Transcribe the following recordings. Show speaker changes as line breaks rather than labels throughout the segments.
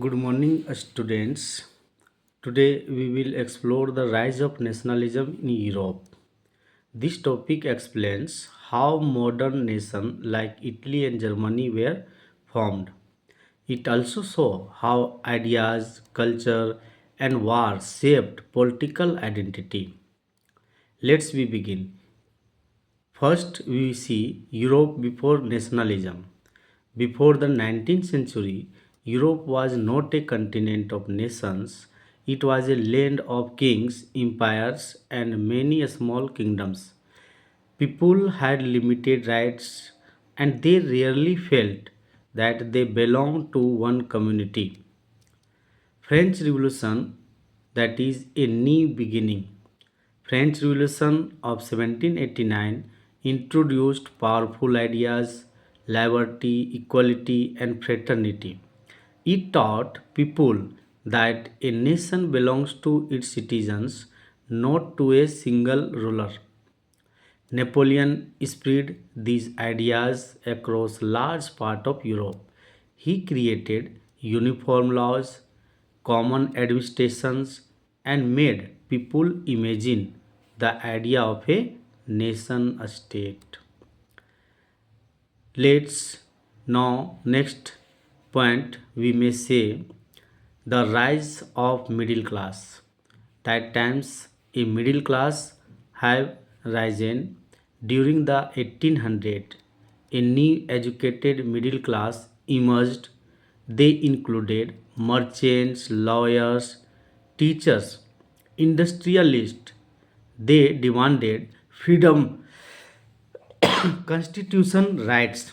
Good morning, students. Today we will explore the rise of nationalism in Europe. This topic explains how modern nations like Italy and Germany were formed. It also shows how ideas, culture, and war shaped political identity. Let's we begin. First, we see Europe before nationalism. Before the 19th century, Europe was not a continent of nations, it was a land of kings, empires, and many small kingdoms. People had limited rights and they rarely felt that they belonged to one community. French Revolution, that is a new beginning. French Revolution of 1789 introduced powerful ideas, liberty, equality, and fraternity. It taught people that a nation belongs to its citizens, not to a single ruler. Napoleon spread these ideas across large part of Europe. He created uniform laws, common administrations, and made people imagine the idea of a nation state. Let's now next point we may say the rise of middle class. That times a middle class have risen during the 1800. A new educated middle class emerged. They included merchants, lawyers, teachers, industrialists. They demanded freedom, constitution rights,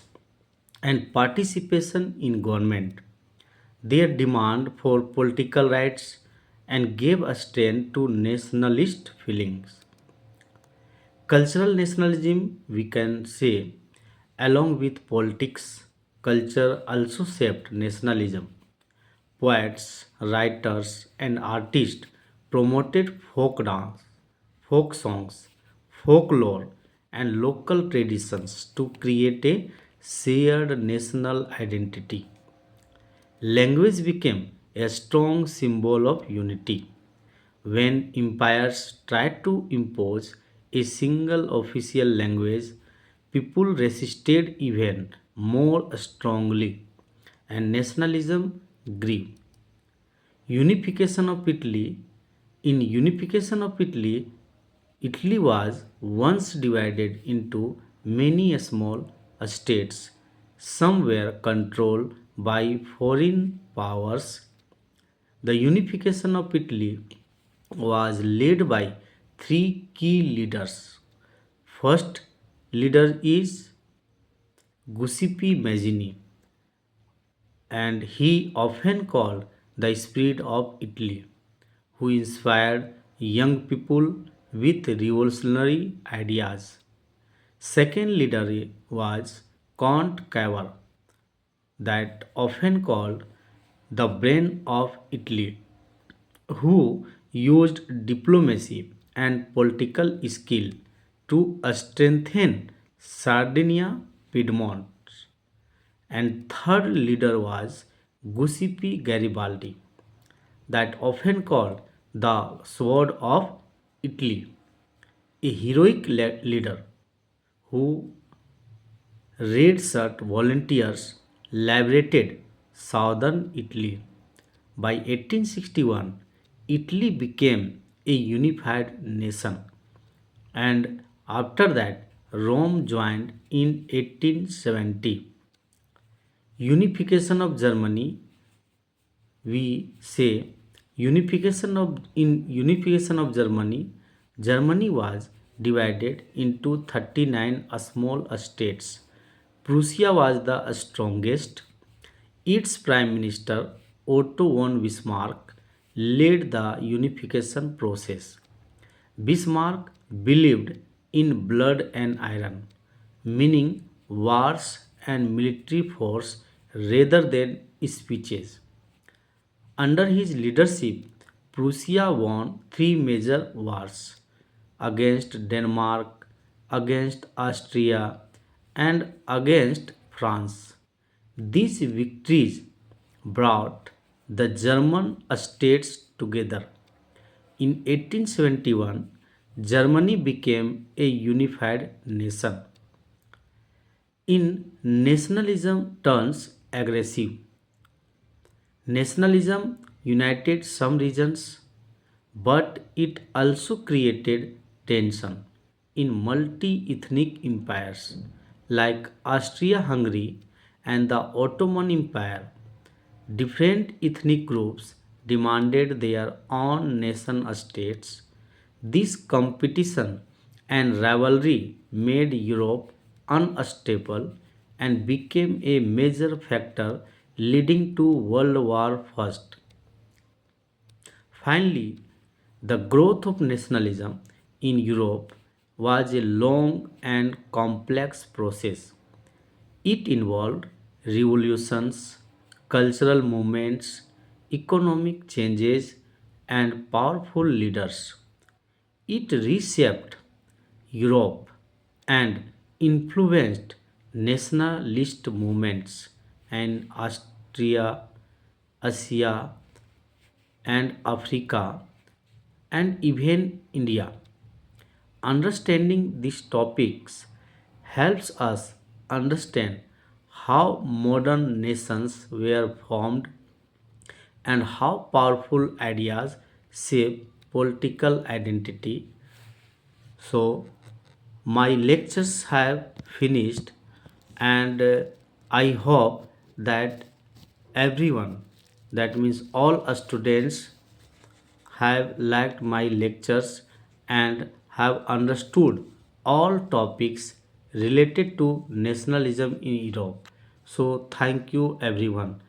and participation in government. Their demand for political rights and gave a strength to nationalist feelings. Cultural nationalism, we can say, along with politics, culture also shaped nationalism. Poets, writers, and artists promoted folk dance, folk songs, folklore, and local traditions to create a shared national identity. Language became a strong symbol of unity. When empires tried to impose a single official language, people resisted even more strongly, and nationalism grew. Unification of Italy. In unification of Italy, Italy was once divided into many small states. Some were controlled by foreign powers. The unification of Italy was led by three key leaders. First leader is Giuseppe Mazzini, and he often called the spirit of Italy, who inspired young people with revolutionary ideas. Second leader was Count Cavour, that often called the brain of Italy, who used diplomacy and political skill to strengthen Sardinia, Piedmont. And third leader was Giuseppe Garibaldi, that often called the sword of Italy, a heroic leader who red shirt volunteers liberated southern Italy. By 1861, Italy became a unified nation, and after that, Rome joined in 1870. Unification of Germany, we say unification of Germany, Germany was divided into 39 small states. Prussia was the strongest. Its prime minister Otto von Bismarck led the unification process. Bismarck believed in blood and iron, meaning wars and military force rather than speeches. Under his leadership, Prussia won three major wars against Denmark, against Austria, and against France. These victories brought the German states together. In 1871, Germany became a unified nation. In nationalism turns aggressive. Nationalism united some regions, but it also created tension in multi ethnic empires like Austria Hungary and the Ottoman Empire. Different ethnic groups demanded their own nation states. This competition and rivalry made Europe unstable and became a major factor leading to World War I. Finally, the growth of nationalism in Europe was a long and complex process. It involved revolutions, cultural movements, economic changes, and powerful leaders. It reshaped Europe and influenced nationalist movements in Austria, Asia, and Africa, and even India. Understanding these topics helps us understand how modern nations were formed and how powerful ideas shape political identity. So, my lectures have finished, and I hope that everyone, that means all students, have liked my lectures and have understood all topics related to nationalism in Europe. So, thank you everyone.